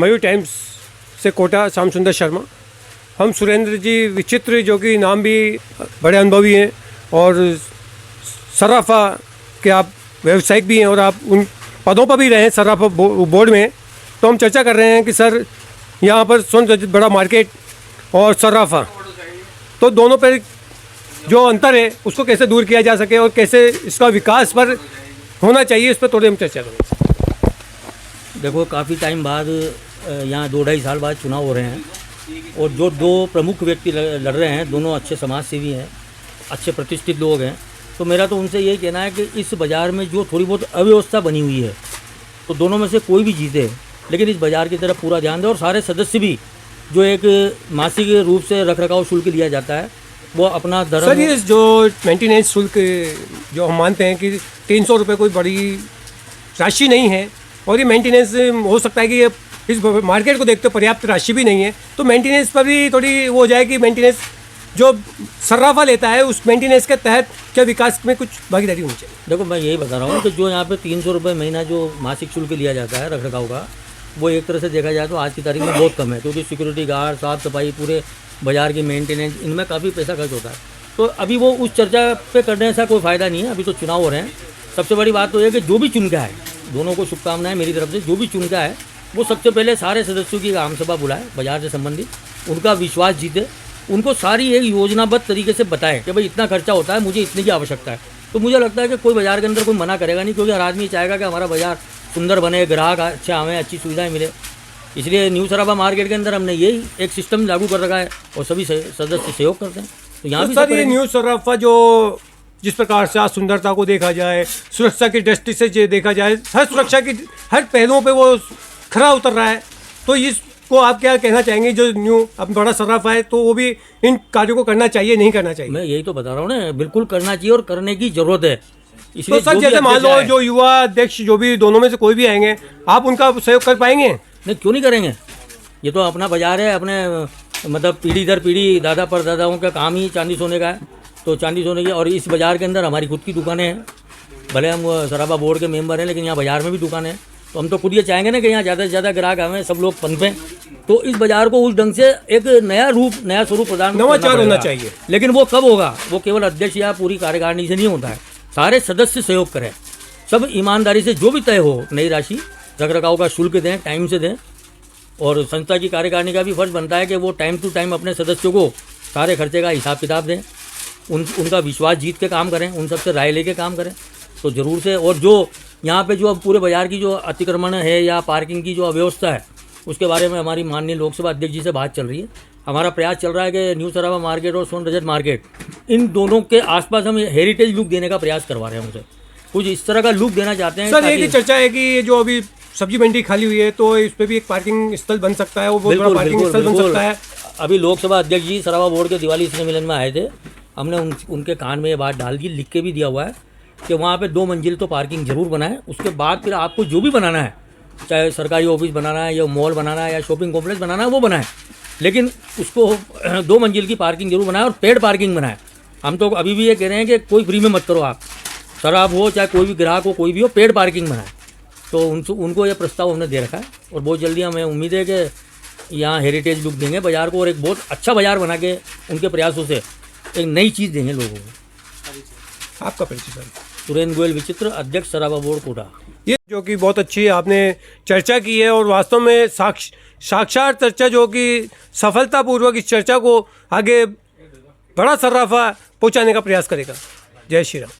मयूर times से कोटा श्याम सुंदर शर्मा। हम सुरेंद्र जी विचित्र, जो कि नाम भी बड़े अनुभवी हैं और सर्राफा के आप व्यवसायिक भी हैं और आप उन पदों पर भी रहे हैं सर्राफा बोर्ड में। तो हम चर्चा कर रहे हैं कि सर यहाँ पर स्वर्ण रजत बड़ा मार्केट और सर्राफा, तो दोनों पर जो अंतर है उसको कैसे दूर किया जा सके और कैसे इसका विकास पर होना चाहिए, इस पर थोड़ी हम चर्चा करेंगे। देखो, काफ़ी टाइम बाद यहाँ 2-2.5 साल बाद चुनाव हो रहे हैं और जो दो प्रमुख व्यक्ति लड़ रहे हैं, दोनों अच्छे समाज सेवी हैं, अच्छे प्रतिष्ठित लोग हैं। तो मेरा तो उनसे यही कहना है कि इस बाज़ार में जो थोड़ी बहुत अव्यवस्था बनी हुई है, तो दोनों में से कोई भी जीते, लेकिन इस बाज़ार की तरफ पूरा ध्यान दें और सारे सदस्य भी जो एक मासिक रूप से रखरखाव शुल्क लिया जाता है वो अपना धर्म। सर, ये जो मेंटेनेंस शुल्क जो हम मानते हैं कि 300 रुपये कोई बड़ी राशि नहीं है और ये मेंटेनेंस हो सकता है कि ये इस मार्केट को देखते पर्याप्त राशि भी नहीं है, तो मेंटेनेंस पर भी थोड़ी वो हो जाए कि मेंटेनेंस जो सर्राफा लेता है उस मेंटेनेंस के तहत क्या विकास में कुछ भागीदारी होनी चाहिए। देखो, मैं यही बता रहा हूँ कि जो यहाँ पे 300 रुपये महीना जो मासिक शुल्क लिया जाता है रखरखाव का, वो एक तरह से देखा जाए तो आज की तारीख में बहुत कम है, क्योंकि सिक्योरिटी गार्ड, साफ़ सफाई, पूरे बाज़ार की मेंटेनेंस, इनमें काफ़ी पैसा खर्च होता है। तो अभी वो उस चर्चा पे करने से कोई फ़ायदा नहीं है, अभी तो चुनाव हो रहे हैं। सबसे बड़ी बात तो यह कि जो भी चुनका है, दोनों को शुभकामनाएं मेरी तरफ से, जो भी चुनका है वो सबसे पहले सारे सदस्यों की आम सभा बुलाए, बाज़ार से संबंधित, उनका विश्वास जीते, उनको सारी एक योजनाबद्ध तरीके से बताए कि भाई इतना खर्चा होता है, मुझे इतनी की आवश्यकता है। तो मुझे लगता है कि कोई बाज़ार के अंदर कोई मना करेगा नहीं, क्योंकि हर आदमी चाहेगा कि हमारा बाज़ार सुंदर बने, ग्राहक अच्छा हमें अच्छी सुविधाएं मिले। इसलिए न्यू सराफा मार्केट के अंदर हमने यही एक सिस्टम लागू कर रखा है और सभी सदस्य सहयोग करते हैं। तो यहाँ भी सर, ये न्यू सराफा जो जिस प्रकार से आज सुंदरता को देखा जाए, सुरक्षा की दृष्टि से देखा जाए, हर सुरक्षा की हर पहलुओं पे वो खरा उतर रहा है, तो इसको आप क्या कहना चाहेंगे? जो न्यू अब बड़ा सराफा है तो वो भी इन कार्यों को करना चाहिए, नहीं करना चाहिए? मैं यही तो बता रहा हूँ ना, बिल्कुल करना चाहिए और करने की जरूरत है। तो सर, जैसे मान लो जो युवा अध्यक्ष जो भी दोनों में से कोई भी आएंगे, आप उनका सहयोग कर पाएंगे? नहीं, क्यों नहीं करेंगे? ये तो अपना बाजार है, अपने मतलब पीढ़ी दर पीढ़ी दादा परदादाओं का काम ही चांदी सोने का है, तो चांदी सोने की। और इस बाज़ार के अंदर हमारी खुद की दुकानें हैं, भले हम सराफा बोर्ड के मेंबर हैं, लेकिन यहाँ बाज़ार में भी दुकानें हैं। तो हम तो खुद ये चाहेंगे ना कि यहाँ ज़्यादा से ज़्यादा ग्राहक हमें सब लोग पनपें, तो इस बाज़ार को उस ढंग से एक नया स्वरूप प्रदान नवाचार होना चाहिए। लेकिन वो कब होगा? वो केवल अध्यक्ष या पूरी कार्यकारिणी से नहीं होता है, सारे सदस्य सहयोग करें, सब ईमानदारी से जो भी तय हो नई राशि रखरखाव का शुल्क दें, टाइम से दें। और संस्था की कार्यकारिणी का भी फर्ज बनता है कि वो टाइम टू टाइम अपने सदस्यों को सारे खर्चे का हिसाब किताब दें, उनका विश्वास जीत के काम करें, उन सबसे राय लेके काम करें, तो ज़रूर से। और जो यहाँ पे जो अब पूरे बाज़ार की जो अतिक्रमण है या पार्किंग की जो अव्यवस्था है, उसके बारे में हमारी माननीय लोकसभा अध्यक्ष जी से बात चल रही है। हमारा प्रयास चल रहा है कि न्यू सराफा मार्केट और स्वर्ण रजत मार्केट, इन दोनों के आसपास हम हेरिटेज लुक देने का प्रयास करवा रहे हैं, उनसे कुछ इस तरह का लुक देना चाहते हैं। सर, एक ही चर्चा है कि ये जो अभी सब्जी मंडी खाली हुई है, तो इस पे भी एक पार्किंग स्थल बन सकता है, वो बहुत बड़ा पार्किंग स्थल बन सकता है। अभी लोकसभा अध्यक्ष जी सराफा बोर्ड के दिवाली स्नेह मिलन में आए थे, हमने उनके कान में ये बात डाल दी, लिख के भी दिया हुआ है कि वहाँ पे 2 मंजिल तो पार्किंग जरूर बनाए। उसके बाद फिर आपको जो भी बनाना है, चाहे सरकारी ऑफिस बनाना है या मॉल बनाना है या शॉपिंग कॉम्प्लेक्स बनाना है, वो बनाए, लेकिन उसको 2 मंजिल की पार्किंग जरूर बनाए और पेड पार्किंग बनाए। हम तो अभी भी ये कह रहे हैं कि कोई फ्री में मत करो, आप शराब हो चाहे कोई भी ग्राहक हो, कोई भी हो, पेड पार्किंग बनाए। तो उनको ये प्रस्ताव हमने दे रखा है और बहुत जल्दी हमें उम्मीद है कि यहाँ हेरिटेज लुक देंगे बाज़ार को और एक बहुत अच्छा बाज़ार बना के उनके प्रयासों से एक नई चीज़ देंगे लोगों को। आपका परिचय सर? सुरेंद्र गोयल विचित्र, अध्यक्ष सराफा बोर्ड कोटा। ये जो कि बहुत अच्छी आपने चर्चा की है और वास्तव में साक्षात चर्चा जो कि सफलतापूर्वक इस चर्चा को आगे बड़ा सर्राफा पहुंचाने का प्रयास करेगा। जय श्री राम।